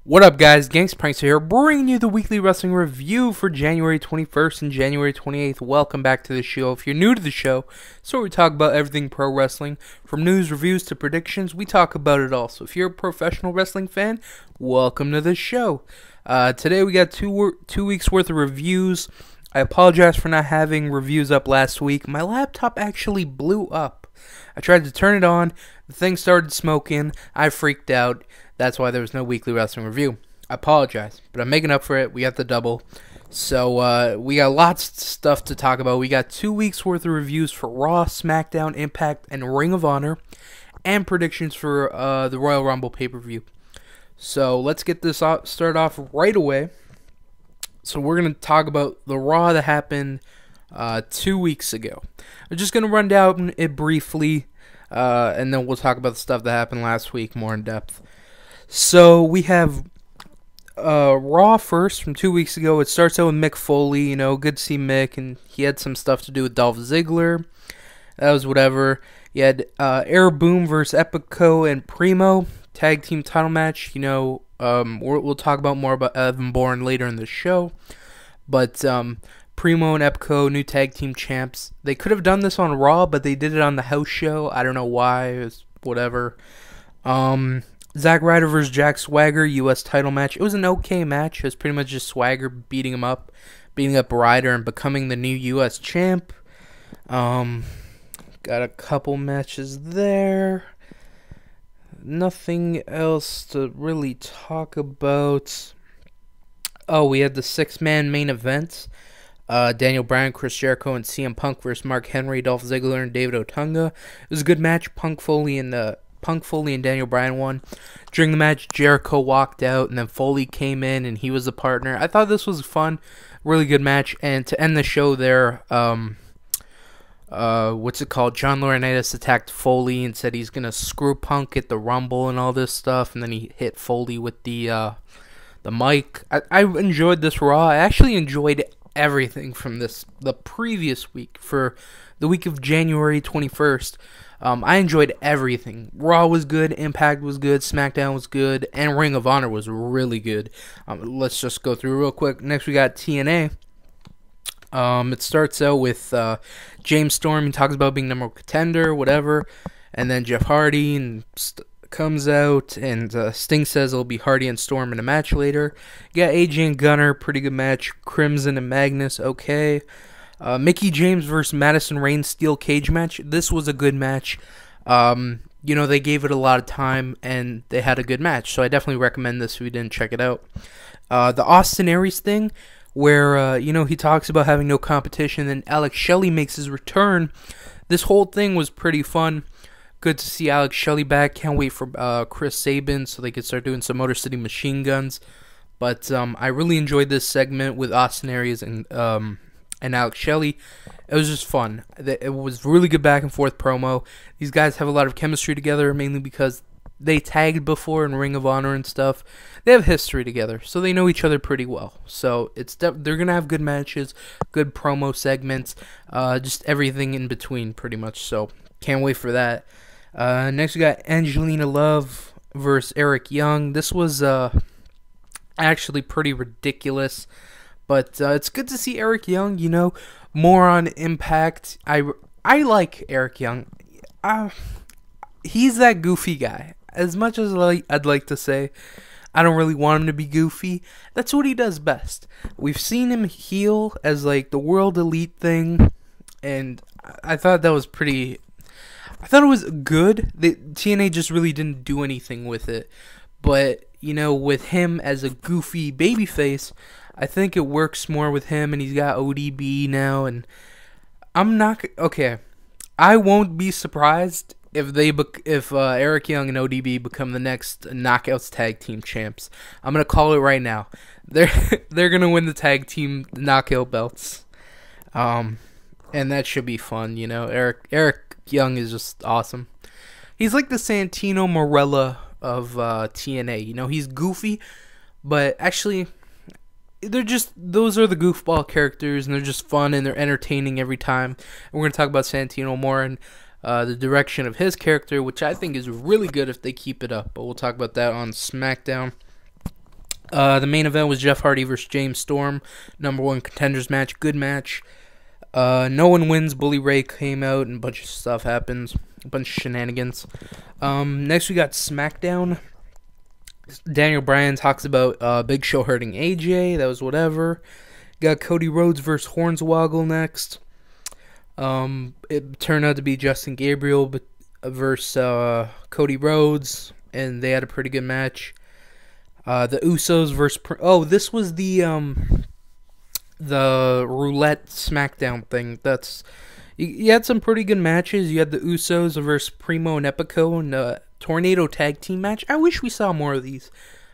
What up, guys? GangstaPranksta here, bringing you the weekly wrestling review for January 21st and January 28th. Welcome back to the show. If you're new to the show, so we talk about everything pro wrestling, from news, reviews to predictions. We talk about it all. So if you're a professional wrestling fan, welcome to the show. Today we got two weeks worth of reviews. I apologize for not having reviews up last week. My laptop actually blew up. I tried to turn it on. The thing started smoking. I freaked out. That's why there was no weekly wrestling review. I apologize, but I'm making up for it. We got the double. So, we got lots of stuff to talk about. We got 2 weeks worth of reviews for Raw, Smackdown, Impact, and Ring of Honor, and predictions for the Royal Rumble pay-per-view. So, let's get this started off right away. So, we're going to talk about the Raw that happened 2 weeks ago. I'm just going to run down it briefly, and then we'll talk about the stuff that happened last week more in depth. So, we have Raw first from 2 weeks ago. It starts out with Mick Foley, good to see Mick, and he had some stuff to do with Dolph Ziggler. That was whatever. You had Air Boom versus Epico and Primo, tag team title match. We'll talk about more about Evan Bourne later in the show. But Primo and Epico, new tag team champs. They could have done this on Raw, but they did it on the house show. I don't know why. It was whatever. Zack Ryder versus Jack Swagger, U.S. title match. It was an okay match. It was pretty much just Swagger beating up Ryder and becoming the new U.S. champ. Got a couple matches there. Nothing else to really talk about. Oh, we had the six-man main event. Daniel Bryan, Chris Jericho, and CM Punk versus Mark Henry, Dolph Ziggler, and David Otunga. It was a good match. Punk, Foley, and Daniel Bryan won. During the match, Jericho walked out, and then Foley came in, and he was the partner. I thought this was fun, really good match. And to end the show there, John Laurinaitis attacked Foley and said he's gonna screw Punk at the Rumble and all this stuff, and then he hit Foley with the mic. I enjoyed this Raw. I actually enjoyed everything from the previous week, for the week of January 21st. I enjoyed everything. Raw was good, Impact was good, Smackdown was good, and Ring of Honor was really good. Let's just go through real quick. Next, we got TNA. It starts out with James Storm. He talks about being number one contender, whatever. And then Jeff Hardy comes out, and Sting says it'll be Hardy and Storm in a match later. You got AJ and Gunner, pretty good match. Crimson and Magnus, okay. Mickie James versus Madison Rayne steel cage match. This was a good match. They gave it a lot of time, and they had a good match. So I definitely recommend this if you didn't check it out. The Austin Aries thing, where, he talks about having no competition, and Alex Shelley makes his return. This whole thing was pretty fun. Good to see Alex Shelley back. Can't wait for Chris Sabin so they could start doing some Motor City Machine Guns. But I really enjoyed this segment with Austin Aries and Alex Shelley. It was just fun. It was really good back and forth promo. These guys have a lot of chemistry together, mainly because they tagged before in Ring of Honor and stuff. They have history together, so they know each other pretty well. So they're gonna have good matches, good promo segments, just everything in between, pretty much. So can't wait for that. Next we got Angelina Love versus Eric Young. This was actually pretty ridiculous. But it's good to see Eric Young, more on Impact. I like Eric Young. He's that goofy guy. As much as I'd like to say, I don't really want him to be goofy. That's what he does best. We've seen him heel as the World Elite thing, and I thought that was pretty. I thought it was good. TNA just really didn't do anything with it. But with him as a goofy babyface, I think it works more with him, and he's got ODB now, and I won't be surprised if Eric Young and ODB become the next Knockouts tag team champs. I'm gonna call it right now. They're gonna win the tag team Knockout belts, and that should be fun. Eric Young is just awesome. He's like the Santino Marella of TNA. He's goofy, but actually, those are the goofball characters, and they're just fun, and they're entertaining every time. And we're going to talk about Santino more and the direction of his character, which I think is really good if they keep it up. But we'll talk about that on SmackDown. The main event was Jeff Hardy versus James Storm, #1 contenders match, good match. No one wins. Bully Ray came out and a bunch of stuff happens, a bunch of shenanigans. Next we got SmackDown. Daniel Bryan talks about Big Show hurting AJ. That was whatever. Got Cody Rhodes versus Hornswoggle next. It turned out to be Justin Gabriel versus Cody Rhodes, and they had a pretty good match. The Usos versus... this was the roulette SmackDown thing. You had some pretty good matches. You had the Usos versus Primo and Epico in the Tornado Tag Team match. I wish we saw more of these.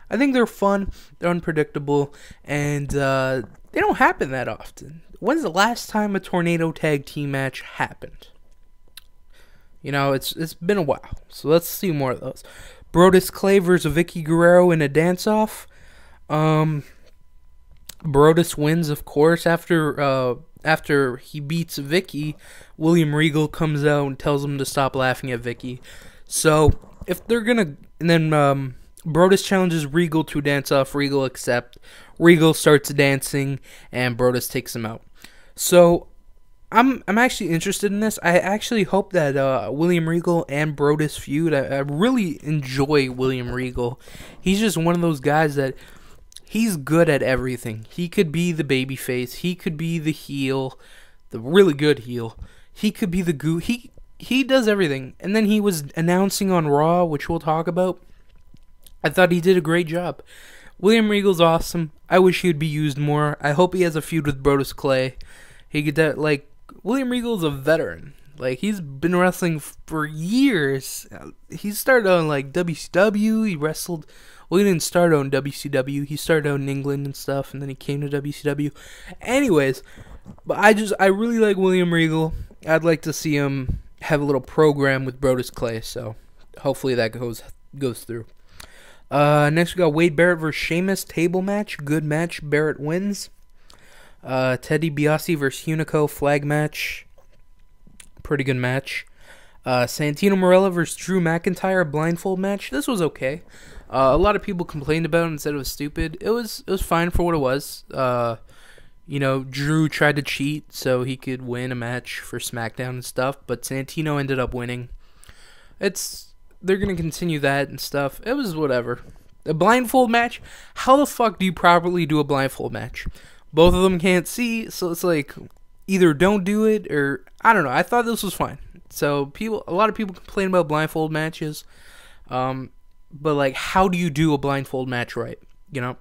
I think they're fun, they're unpredictable, and they don't happen that often. When's the last time a Tornado Tag Team match happened? You know, it's been a while, so let's see more of those. Brodus Clay versus Vicky Guerrero in a dance-off. Brodus wins, of course. After he beats Vicky, William Regal comes out and tells him to stop laughing at Vicky. So, if they're gonna... And then, Brodus challenges Regal to dance off. Regal accepts. Regal starts dancing, and Brodus takes him out. So, I'm actually interested in this. I actually hope that William Regal and Brodus feud. I really enjoy William Regal. He's just one of those guys that... He's good at everything. He could be the babyface. He could be the heel, the really good heel. He could be the goo. He does everything. And then he was announcing on Raw, which we'll talk about. I thought he did a great job. William Regal's awesome. I wish he would be used more. I hope he has a feud with Brodus Clay. He could William Regal's a veteran. He's been wrestling for years. He started on WCW. He wrestled. Well, he didn't start on WCW. He started out in England and stuff, and then he came to WCW. Anyways, but I really like William Regal. I'd like to see him have a little program with Brodus Clay, so hopefully that goes through. Next we got Wade Barrett versus Sheamus, table match. Good match. Barrett wins. Ted DiBiase versus Hunico, flag match. Pretty good match. Santino Marella versus Drew McIntyre, blindfold match. This was okay. A lot of people complained about it and said it was stupid. It was fine for what it was. Drew tried to cheat so he could win a match for SmackDown and stuff, but Santino ended up winning. They're gonna continue that and stuff. It was whatever. A blindfold match? How the fuck do you properly do a blindfold match? Both of them can't see, so it's either don't do it or I don't know. I thought this was fine. So a lot of people complain about blindfold matches. But how do you do a blindfold match right?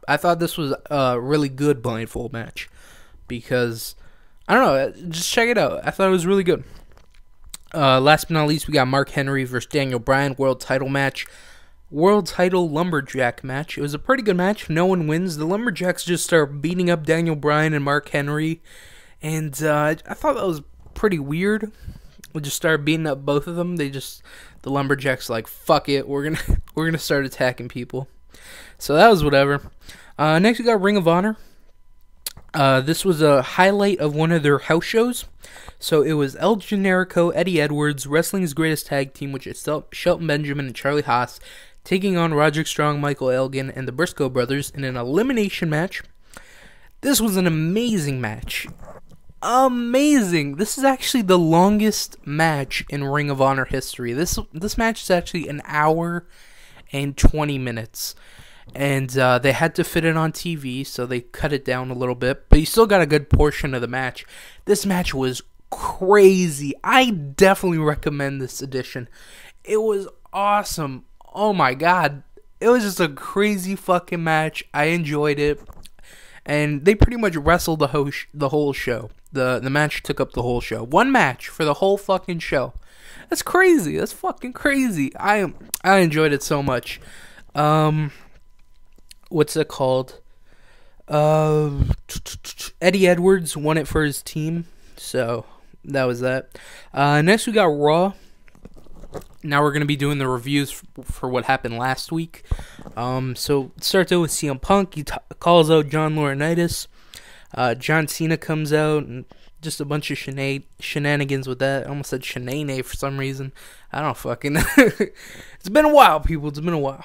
I thought this was a really good blindfold match because I don't know, just check it out. I thought it was really good. Last but not least, we got Mark Henry versus Daniel Bryan, world title match. World title lumberjack match. It was a pretty good match. No one wins. The lumberjacks just start beating up Daniel Bryan and Mark Henry, and I thought that was pretty weird. We just started beating up both of them. The lumberjacks fuck it, we're gonna start attacking people. So that was whatever. Next we got Ring of Honor. This was a highlight of one of their house shows. So it was El Generico, Eddie Edwards, Wrestling's Greatest Tag Team, which is Shelton Benjamin and Charlie Haas, taking on Roderick Strong, Michael Elgin, and the Briscoe brothers in an elimination match. This was an amazing match. Amazing. This is actually the longest match in Ring of Honor history. This match is actually 1 hour and 20 minutes. And they had to fit it on TV, so they cut it down a little bit. But you still got a good portion of the match. This match was crazy. I definitely recommend this edition. It was awesome. Oh my god. It was just a crazy fucking match. I enjoyed it. And they pretty much wrestled the whole show. The match took up the whole show. One match for the whole fucking show. That's crazy. That's fucking crazy. I enjoyed it so much. What's it called? Eddie Edwards won it for his team. So that was that. Next we got Raw. Now we're going to be doing the reviews for what happened last week. So it starts out with CM Punk. He calls out John Laurinaitis. John Cena comes out and just a bunch of shenanigans with that. I almost said shenane for some reason. I don't fucking... It's been a while, people. It's been a while.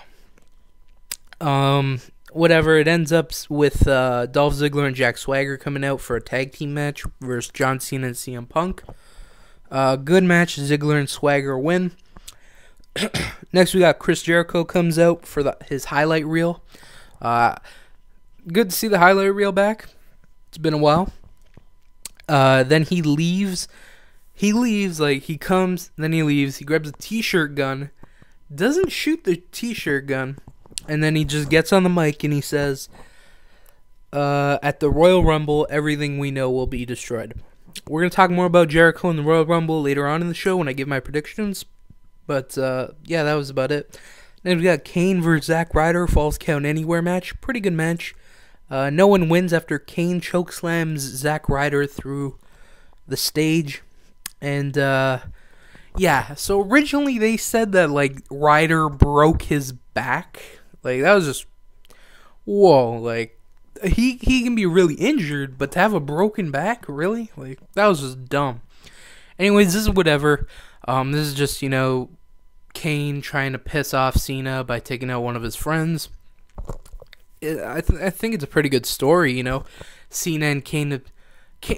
whatever. It ends up with Dolph Ziggler and Jack Swagger coming out for a tag team match versus John Cena and CM Punk. Good match. Ziggler and Swagger win. Next, we got Chris Jericho comes out for his highlight reel. Good to see the highlight reel back. It's been a while. Then he leaves. He comes, then he leaves. He grabs a t-shirt gun. Doesn't shoot the t-shirt gun. And then he just gets on the mic and he says, at the Royal Rumble, everything we know will be destroyed. We're going to talk more about Jericho and the Royal Rumble later on in the show when I give my predictions. But, yeah, that was about it. Then we got Kane versus Zack Ryder, Falls Count Anywhere match. Pretty good match. No one wins after Kane chokeslams Zack Ryder through the stage. And, yeah, so originally they said that, Ryder broke his back. That was just, whoa, he can be really injured, but to have a broken back, really? That was just dumb. Anyways, this is whatever. This is just, Kane trying to piss off Cena by taking out one of his friends. I think it's a pretty good story, Cena and Kane,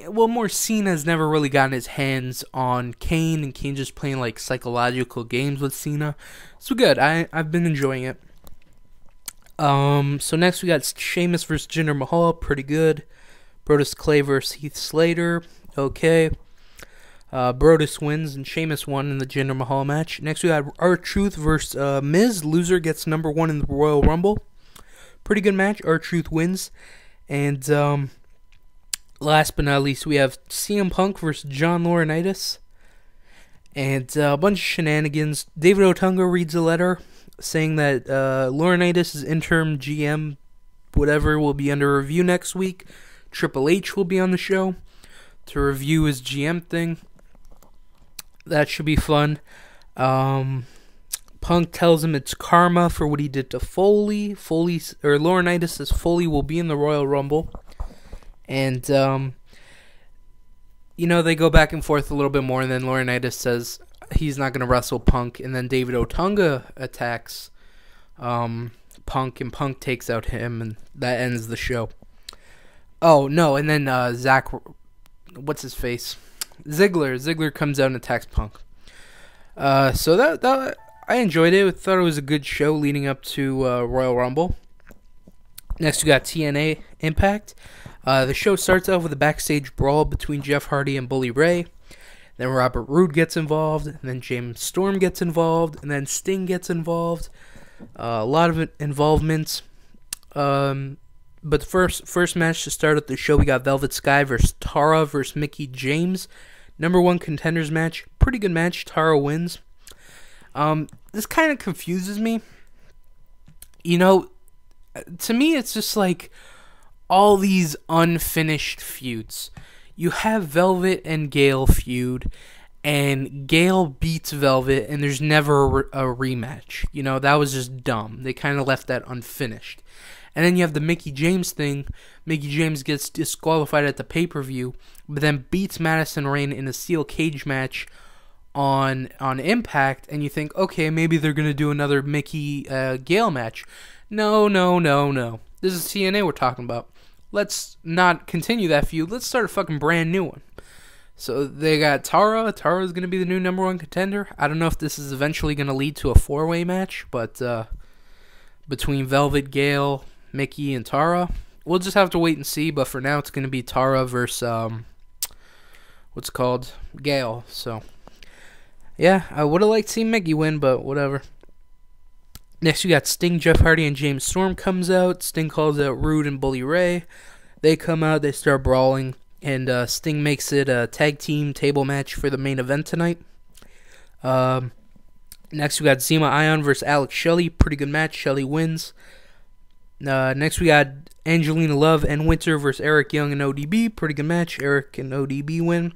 more Cena's never really gotten his hands on Kane, and Kane just playing, psychological games with Cena. So good. I've been enjoying it. So next we got Sheamus versus Jinder Mahal, pretty good. Brodus Clay versus Heath Slater, okay. Brodus wins and Sheamus won in the Jinder Mahal match. Next we got R-Truth versus Miz. Loser gets number 1 in the Royal Rumble. Pretty good match. R-Truth wins. And last but not least, we have CM Punk versus John Laurinaitis. And a bunch of shenanigans. David Otunga reads a letter saying that Laurinaitis' interim GM, whatever, will be under review next week. Triple H will be on the show to review his GM thing. That should be fun. Punk tells him it's karma for what he did to Foley. Laurinaitis says Foley will be in the Royal Rumble. And, they go back and forth a little bit more, and then Laurinaitis says he's not going to wrestle Punk, and then David Otunga attacks Punk, and Punk takes out him, and that ends the show. Oh, no, and then Zach, what's his face? Ziggler comes out and attacks Punk. So that I enjoyed it. I thought it was a good show leading up to Royal Rumble. Next, we got TNA Impact. The show starts off with a backstage brawl between Jeff Hardy and Bully Ray. Then Robert Roode gets involved, and then James Storm gets involved, and then Sting gets involved. A lot of involvement. But the first match to start at the show, we got Velvet Sky versus Tara versus Mickie James. Number 1 contenders match. Pretty good match. Tara wins. This kind of confuses me. To me, it's just all these unfinished feuds. You have Velvet and Gale feud, and Gale beats Velvet, and there's never a rematch. That was just dumb. They kind of left that unfinished. And then you have the Mickie James thing. Mickie James gets disqualified at the pay-per-view, but then beats Madison Rayne in a steel cage match on Impact, and you think, okay, maybe they're going to do another Mickie Gale match. No. This is TNA we're talking about. Let's not continue that feud. Let's start a fucking brand new one. So they got Tara. Tara's going to be the new number 1 contender. I don't know if this is eventually going to lead to a 4-way match, but between Velvet, Gale, Mickie, and Tara, we'll just have to wait and see. But for now, it's going to be Tara versus Gale. So yeah, I would have liked to see Mickie win, but whatever. Next, we got Sting, Jeff Hardy, and James Storm comes out. Sting calls out Rude and Bully Ray. They come out, they start brawling, and Sting makes it a tag team table match for the main event tonight. Next, we got Zema Ion versus Alex Shelley. Pretty good match. Shelley wins. Next, we got Angelina Love and Winter versus Eric Young and ODB. Pretty good match. Eric and ODB win.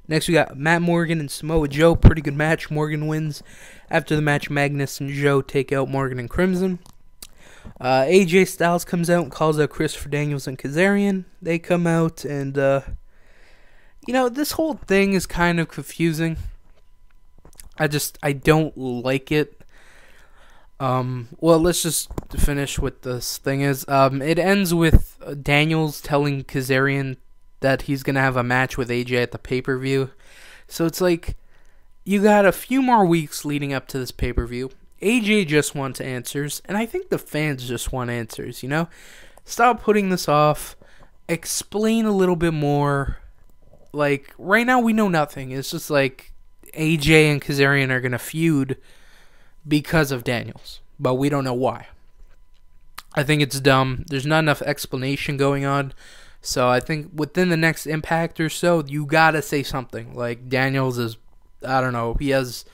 Next, we got Matt Morgan and Samoa Joe. Pretty good match. Morgan wins. After the match, Magnus and Joe take out Morgan and Crimson. AJ Styles comes out and calls out Christopher Daniels and Kazarian. They come out, and, this whole thing is kind of confusing. I don't like it. Well, let's just finish with this thing is, it ends with Daniels telling Kazarian that he's gonna have a match with AJ at the pay-per-view. So it's like, you got a few more weeks leading up to this pay-per-view. AJ just wants answers, and I think the fans just want answers, you know? Stop putting this off. Explain a little bit more. Like, right now we know nothing. It's just like AJ and Kazarian are gonna feud because of Daniels, but we don't know why. I think it's dumb. There's not enough explanation going on. So I think within the next Impact or so, you gotta say something. Like, Daniels is, I don't know, he has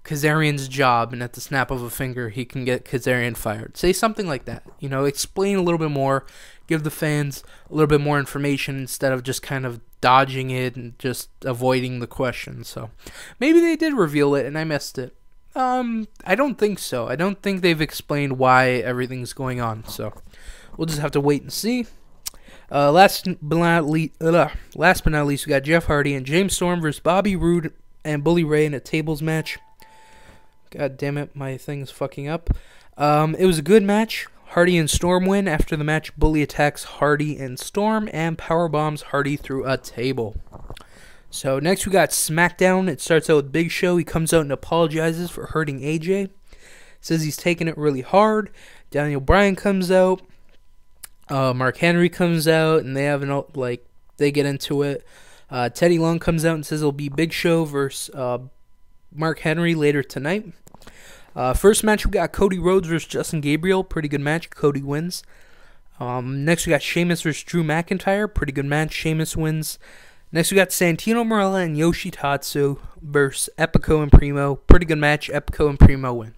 Kazarian's job, and at the snap of a finger, he can get Kazarian fired. Say something like that. You know, explain a little bit more. Give the fans a little bit more information instead of just kind of dodging it and just avoiding the question. So maybe they did reveal it and I missed it. I don't think so. I don't think they've explained why everything's going on. So we'll just have to wait and see. Last but not least, we got Jeff Hardy and James Storm versus Bobby Roode and Bully Ray in a tables match. God damn it, my thing's fucking up. It was a good match. Hardy and Storm win. After the match, Bully attacks Hardy and Storm and powerbombs Hardy through a table. So next we got SmackDown. It starts out with Big Show. He comes out and apologizes for hurting AJ. Says he's taking it really hard. Daniel Bryan comes out. Mark Henry comes out, and they have they get into it. Teddy Long comes out and says it'll be Big Show versus Mark Henry later tonight. First match we got Cody Rhodes versus Justin Gabriel. Pretty good match. Cody wins. Next we got Sheamus versus Drew McIntyre. Pretty good match. Sheamus wins. Next we got Santino Marella and Yoshitatsu versus Epico and Primo. Pretty good match. Epico and Primo win.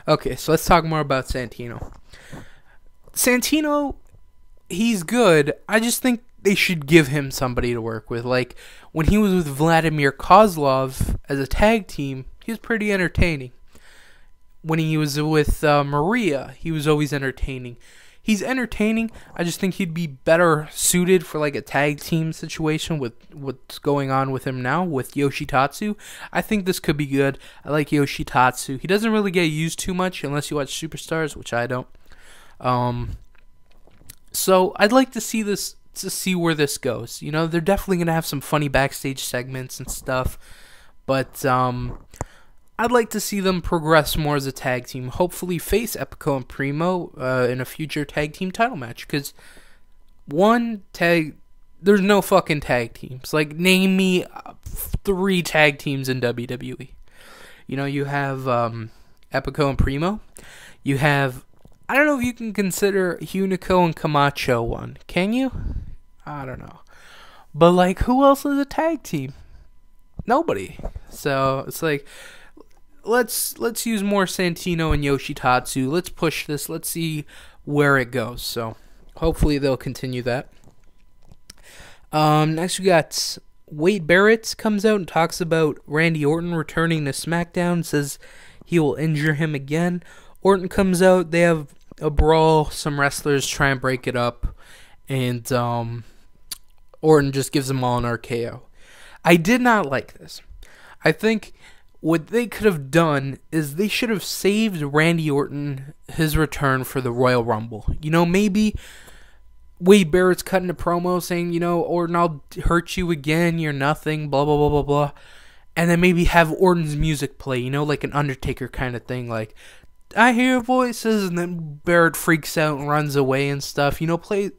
Okay, so let's talk more about Santino. Santino, he's good. I just think they should give him somebody to work with. Like, when he was with Vladimir Kozlov as a tag team, he was pretty entertaining. When he was with Maria, he was always entertaining. He's entertaining. I just think he'd be better suited for like a tag team situation with what's going on with him now with Yoshitatsu. I think this could be good. I like Yoshitatsu. He doesn't really get used too much unless you watch Superstars, which I don't. So I'd like to see this, to see where this goes. You know, they're definitely gonna have some funny backstage segments and stuff, but I'd like to see them progress more as a tag team. Hopefully face Epico and Primo in a future tag team title match. Because there's no fucking tag teams. Like, name me 3 tag teams in WWE. You know, you have Epico and Primo. You have, I don't know if you can consider Hunico and Camacho one. Can you? I don't know. But, like, who else is a tag team? Nobody. So, it's like, let's use more Santino and Yoshitatsu. Let's push this. Let's see where it goes. So hopefully they'll continue that. Next we got Wade Barrett comes out and talks about Randy Orton returning to SmackDown. Says he will injure him again. Orton comes out. They have a brawl. Some wrestlers try and break it up, and Orton just gives them all an RKO. I did not like this. I think what they could have done is they should have saved Randy Orton his return for the Royal Rumble. You know, maybe Wade Barrett's cutting a promo saying, you know, Orton, I'll hurt you again, you're nothing, blah, blah, blah, blah, blah. And then maybe have Orton's music play, you know, like an Undertaker kind of thing. Like, I hear voices, and then Barrett freaks out and runs away and stuff. You know, play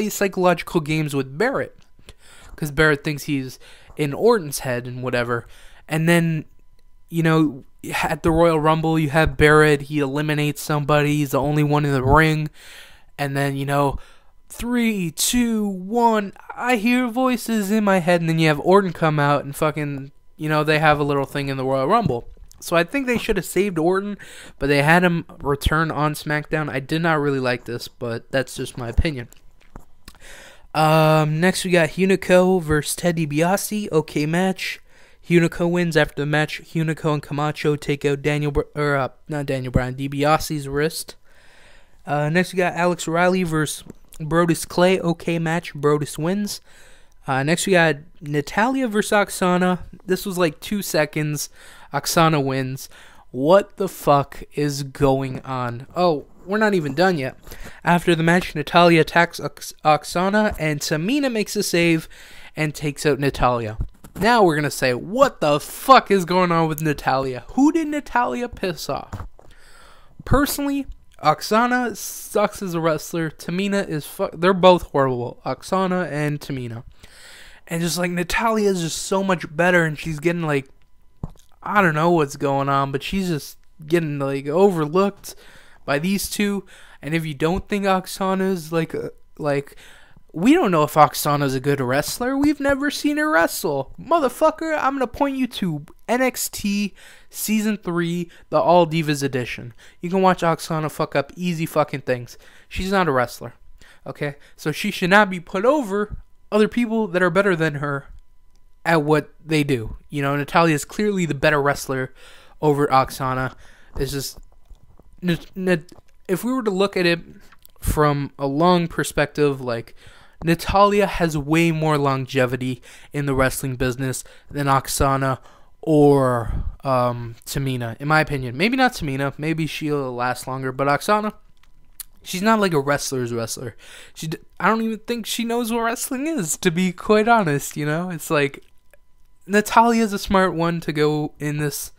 psychological games with Barrett. Because Barrett thinks he's in Orton's head and whatever. And then, you know, at the Royal Rumble, you have Barrett. He eliminates somebody. He's the only one in the ring. And then, you know, 3, 2, 1, I hear voices in my head. And then you have Orton come out and fucking, you know, they have a little thing in the Royal Rumble. So I think they should have saved Orton, but they had him return on SmackDown. I did not really like this, but that's just my opinion. Next we got Hunico versus Ted DiBiase. Okay match. Hunico wins. After the match, Hunico and Camacho take out DiBiase's wrist. Next we got Alex Riley versus Brodus Clay. Okay match. Brodus wins. Next we got Natalya versus Oksana. This was like 2 seconds. Oksana wins. What the fuck is going on? Oh, we're not even done yet. After the match, Natalya attacks Oksana, and Tamina makes a save and takes out Natalya. Now we're going to say, what the fuck is going on with Natalya? Who did Natalya piss off? Personally, Oksana sucks as a wrestler. Tamina is they're both horrible. Oksana and Tamina. And just like Natalya is just so much better, and she's getting like, I don't know what's going on, but she's just getting like overlooked by these two. And if you don't think Oksana is like we don't know if Oksana is a good wrestler. We've never seen her wrestle. Motherfucker, I'm going to point you to NXT Season 3, the All Divas Edition. You can watch Oksana fuck up easy fucking things. She's not a wrestler. Okay? So she should not be put over other people that are better than her at what they do. You know, Natalya is clearly the better wrestler over Oksana. It's just, if we were to look at it from a long perspective, like, Natalya has way more longevity in the wrestling business than Oksana or Tamina, in my opinion. Maybe not Tamina. Maybe she'll last longer. But Oksana, she's not like a wrestler's wrestler. I don't even think she knows what wrestling is, to be quite honest, you know? It's like, Natalya's a smart one to go in this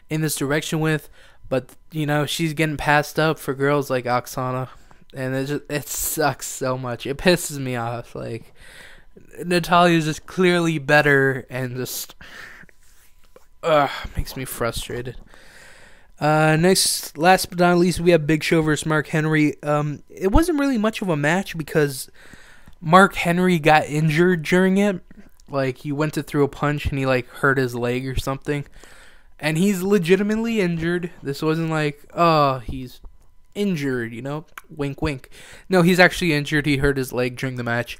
direction with. But, you know, she's getting passed up for girls like Oksana. And it sucks so much. It pisses me off. Like, Natalya's just clearly better and just makes me frustrated. Next, last but not least, we have Big Show versus Mark Henry. It wasn't really much of a match because Mark Henry got injured during it. Like, he went to throw a punch and he, like, hurt his leg or something. And he's legitimately injured. This wasn't like, oh, he's injured, you know, wink wink. No, he's actually injured. He hurt his leg during the match,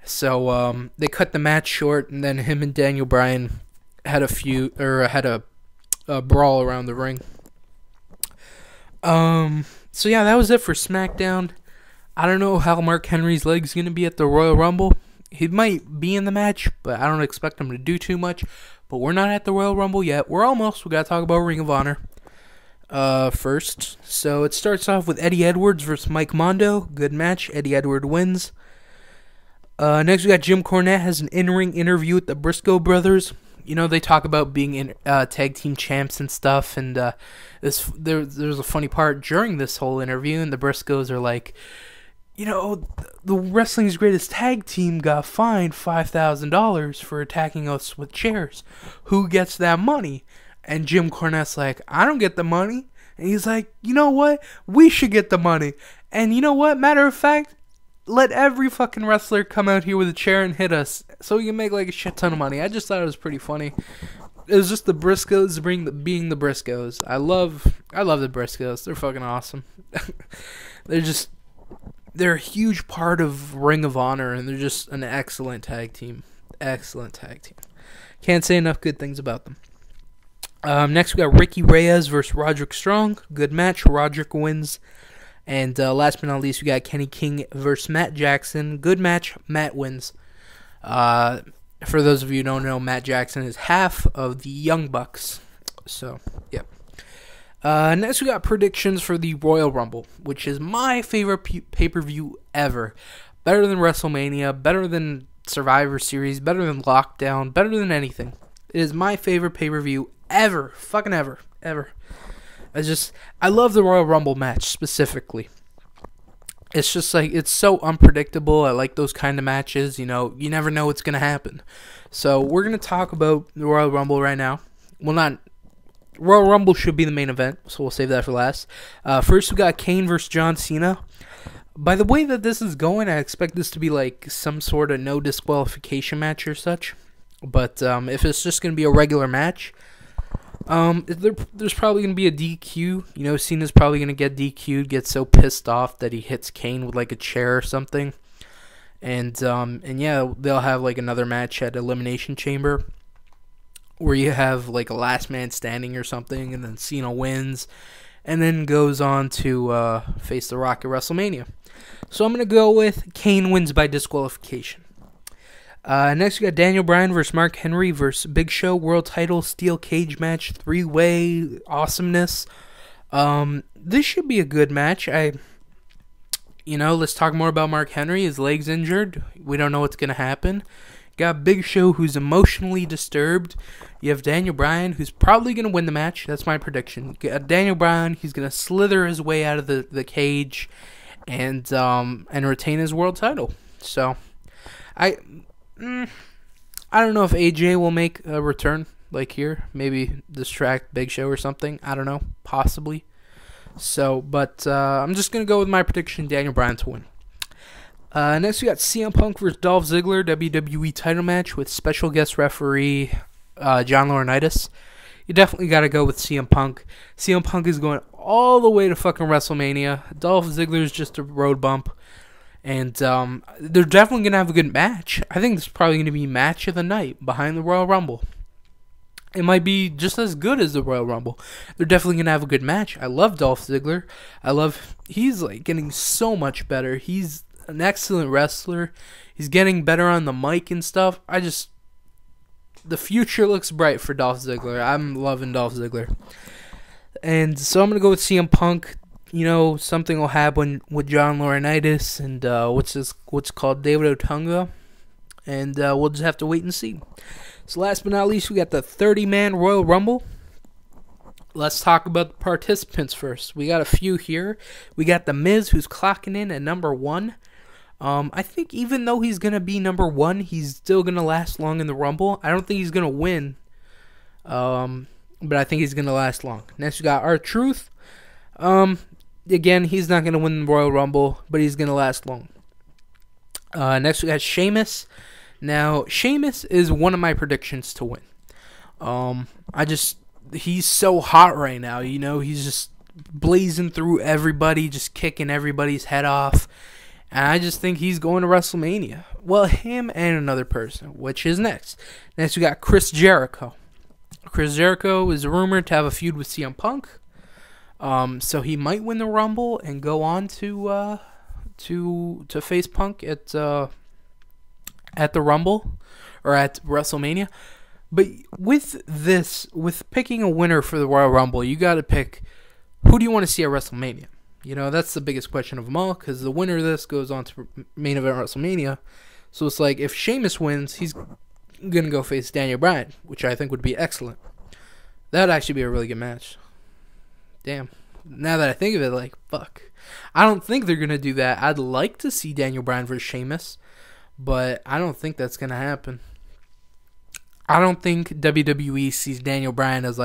so they cut the match short, and then him and Daniel Bryan had a brawl around the ring. So yeah, that was it for SmackDown. I don't know how Mark Henry's leg's gonna be at the Royal Rumble. He might be in the match, but I don't expect him to do too much. But we're not at the Royal Rumble yet. We're almost. We gotta talk about Ring of Honor first. So it starts off with Eddie Edwards versus Mike Mondo. Good match. Eddie Edwards wins. Next we got Jim Cornette has an in-ring interview with the Briscoe brothers. You know, they talk about being tag team champs and stuff, and there's a funny part during this whole interview, and the Briscoes are like, you know, the Wrestling's Greatest Tag Team got fined $5,000 for attacking us with chairs. Who gets that money? And Jim Cornette's like, I don't get the money. And he's like, you know what? We should get the money. And you know what? Matter of fact, let every fucking wrestler come out here with a chair and hit us so we can make like a shit ton of money. I just thought it was pretty funny. It was just the Briscoes being the Briscoes. I love the Briscoes. They're fucking awesome. They're a huge part of Ring of Honor, and they're just an excellent tag team. Excellent tag team. Can't say enough good things about them. Next, we got Ricky Reyes versus Roderick Strong. Good match. Roderick wins. And last but not least, we got Kenny King versus Matt Jackson. Good match. Matt wins. For those of you who don't know, Matt Jackson is half of the Young Bucks. So, yep. Next, we got predictions for the Royal Rumble, which is my favorite pay-per-view ever. Better than WrestleMania, better than Survivor Series, better than Lockdown, better than anything. It is my favorite pay-per-view ever. Fucking ever. I love the Royal Rumble match specifically. It's just like, it's so unpredictable. I like those kind of matches, you know, you never know what's going to happen. So we're going to talk about the Royal Rumble right now. Royal Rumble should be the main event, so we'll save that for last. First, we got Kane versus John Cena. By the way that this is going, I expect this to be like some sort of no disqualification match or such. But if it's just going to be a regular match, there's probably going to be a DQ. You know, Cena's probably going to get DQ'd, get so pissed off that he hits Kane with like a chair or something. And yeah, they'll have like another match at Elimination Chamber, where you have like a last man standing or something, and then Cena wins, and then goes on to face The Rock at WrestleMania. So I'm going to go with Kane wins by disqualification. Next, we got Daniel Bryan versus Mark Henry versus Big Show, world title, steel cage match, 3-way awesomeness. This should be a good match. Let's talk more about Mark Henry. His leg's injured. We don't know what's going to happen. Got Big Show, who's emotionally disturbed. You have Daniel Bryan, who's probably going to win the match. That's my prediction. Got Daniel Bryan, he's going to slither his way out of the cage and retain his world title. So, I don't know if AJ will make a return like here. Maybe distract Big Show or something. I don't know. Possibly. So, but I'm just going to go with my prediction, Daniel Bryan to win. Next, we got CM Punk versus Dolph Ziggler, WWE title match with special guest referee John Laurinaitis. You definitely got to go with CM Punk. CM Punk is going all the way to fucking WrestleMania. Dolph Ziggler is just a road bump. And they're definitely going to have a good match. I think this is probably going to be match of the night behind the Royal Rumble. It might be just as good as the Royal Rumble. They're definitely going to have a good match. I love Dolph Ziggler. He's like getting so much better. He's an excellent wrestler. He's getting better on the mic and stuff. The future looks bright for Dolph Ziggler. I'm loving Dolph Ziggler. And so I'm going to go with CM Punk. Something will happen with John Laurinaitis and what's called David Otunga. And we'll just have to wait and see. So last but not least, we got the 30-man Royal Rumble. Let's talk about the participants first. We got a few here. We got The Miz, who's clocking in at number 1. I think even though he's going to be number 1, he's still going to last long in the Rumble. I don't think he's going to win, but I think he's going to last long. Next, we got R-Truth. Again, he's not going to win the Royal Rumble, but he's going to last long. Next, we got Sheamus. Now, Sheamus is one of my predictions to win. He's so hot right now, he's just blazing through everybody, just kicking everybody's head off. And I just think he's going to WrestleMania. Well, him and another person, which is next. Next, we got Chris Jericho. Chris Jericho is rumored to have a feud with CM Punk. So he might win the Rumble and go on to face Punk at the Rumble or at WrestleMania. But with picking a winner for the Royal Rumble, you got to pick who do you want to see at WrestleMania. That's the biggest question of them all, because the winner of this goes on to main event WrestleMania. So it's like, if Sheamus wins, he's going to go face Daniel Bryan, which I think would be excellent. That would actually be a really good match. Damn. Now that I think of it, fuck. I don't think they're going to do that. I'd like to see Daniel Bryan versus Sheamus, but I don't think that's going to happen. I don't think WWE sees Daniel Bryan as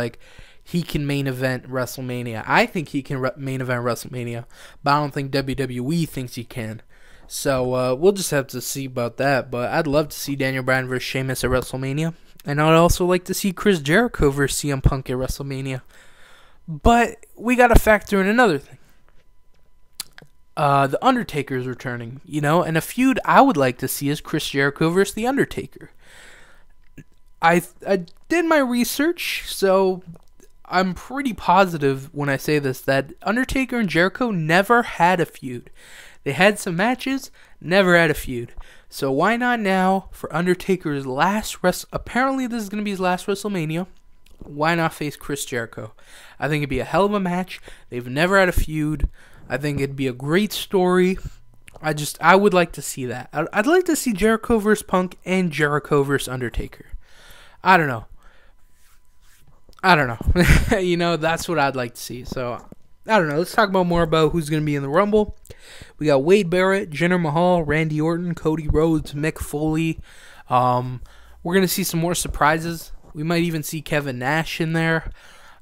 he can main event WrestleMania. I think he can main event WrestleMania, but I don't think WWE thinks he can. So we'll just have to see about that. But I'd love to see Daniel Bryan versus Sheamus at WrestleMania. And I'd also like to see Chris Jericho versus CM Punk at WrestleMania. But we got to factor in another thing. The Undertaker's returning, and a feud I would like to see is Chris Jericho versus The Undertaker. I did my research, so I'm pretty positive when I say this that Undertaker and Jericho never had a feud. They had some matches, never had a feud. So why not now for Undertaker's apparently this is going to be his last WrestleMania. Why not face Chris Jericho? I think it'd be a hell of a match. They've never had a feud. I think it'd be a great story. I would like to see that. I'd like to see Jericho versus Punk and Jericho versus Undertaker. I don't know. That's what I'd like to see. So, I don't know. Let's talk more about who's going to be in the Rumble. We got Wade Barrett, Jinder Mahal, Randy Orton, Cody Rhodes, Mick Foley. We're going to see some more surprises. We might even see Kevin Nash in there.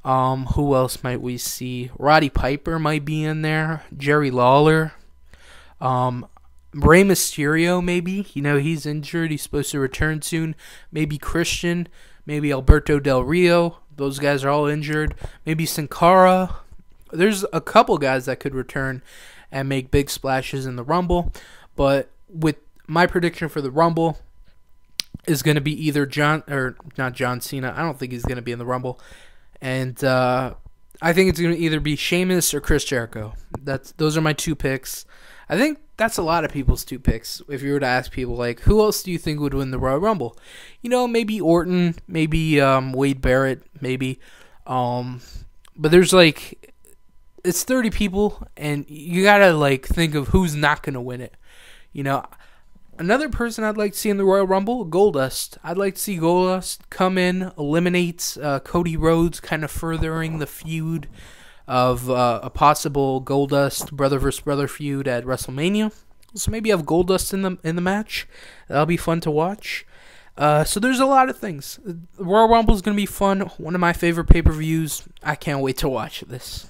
Who else might we see? Roddy Piper might be in there. Jerry Lawler. Rey Mysterio, maybe. He's injured. He's supposed to return soon. Maybe Christian. Maybe Alberto Del Rio. Those guys are all injured. Maybe Sin Cara. There's a couple guys that could return and make big splashes in the Rumble. But with my prediction for the Rumble is going to be either not John Cena. I don't think he's going to be in the Rumble. And I think it's going to either be Sheamus or Chris Jericho. Those are my two picks. I think that's a lot of people's two picks. If you were to ask people, like, who else do you think would win the Royal Rumble? You know, maybe Orton, maybe Wade Barrett, maybe. But there's like, it's 30 people, and you gotta like think of who's not gonna win it. You know, another person I'd like to see in the Royal Rumble, Goldust. I'd like to see Goldust come in, eliminate Cody Rhodes, kind of furthering the feud of a possible Goldust brother versus brother feud at WrestleMania. So maybe have Goldust in the match. That'll be fun to watch. So there's a lot of things. The Royal Rumble is going to be fun. One of my favorite pay-per-views. I can't wait to watch this.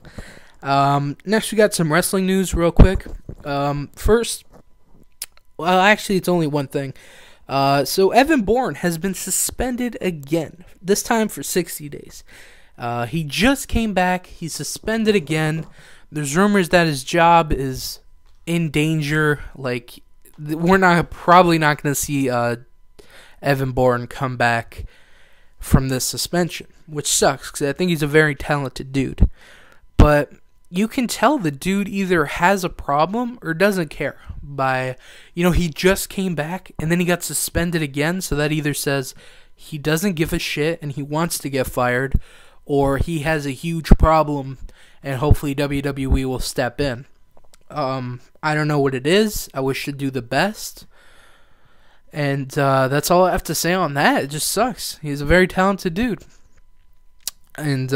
Next, we got some wrestling news real quick. First, well, actually, it's only one thing. So Evan Bourne has been suspended again, this time for 60 days. He just came back. He's suspended again. There's rumors that his job is in danger. Like, we're probably not going to see Evan Bourne come back from this suspension, which sucks because I think he's a very talented dude. But you can tell the dude either has a problem or doesn't care. He just came back and then he got suspended again, so that either says he doesn't give a shit and he wants to get fired, or he has a huge problem and hopefully WWE will step in. I don't know what it is. I wish to do the best. And that's all I have to say on that. It just sucks. He's a very talented dude. And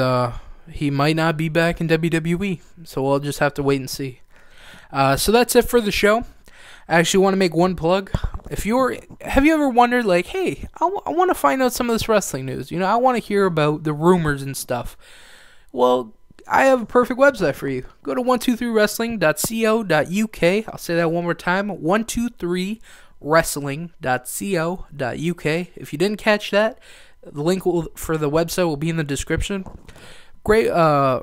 he might not be back in WWE. So we'll just have to wait and see. So that's it for the show. I actually want to make one plug. Have you ever wondered, like, hey, I want to find out some of this wrestling news. I want to hear about the rumors and stuff. Well, I have a perfect website for you. Go to 123wrestling.co.uk. I'll say that one more time. 123wrestling.co.uk. If you didn't catch that, the link for the website will be in the description. Great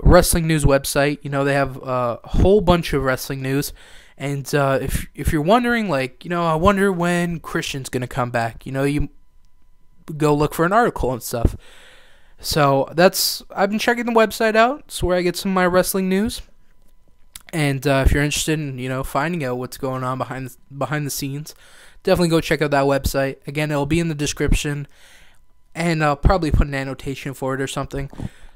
wrestling news website. They have a whole bunch of wrestling news. And if you're wondering, like, I wonder when Christian's going to come back, you go look for an article and stuff. So I've been checking the website out. It's where I get some of my wrestling news. And if you're interested in, finding out what's going on behind the scenes, definitely go check out that website. Again, it'll be in the description. And I'll probably put an annotation for it or something.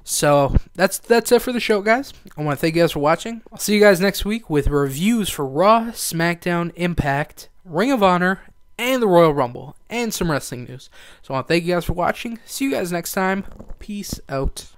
So that's it for the show, guys. I want to thank you guys for watching. I'll see you guys next week with reviews for Raw, SmackDown, Impact, Ring of Honor, and the Royal Rumble, and some wrestling news. So I want to thank you guys for watching. See you guys next time. Peace out.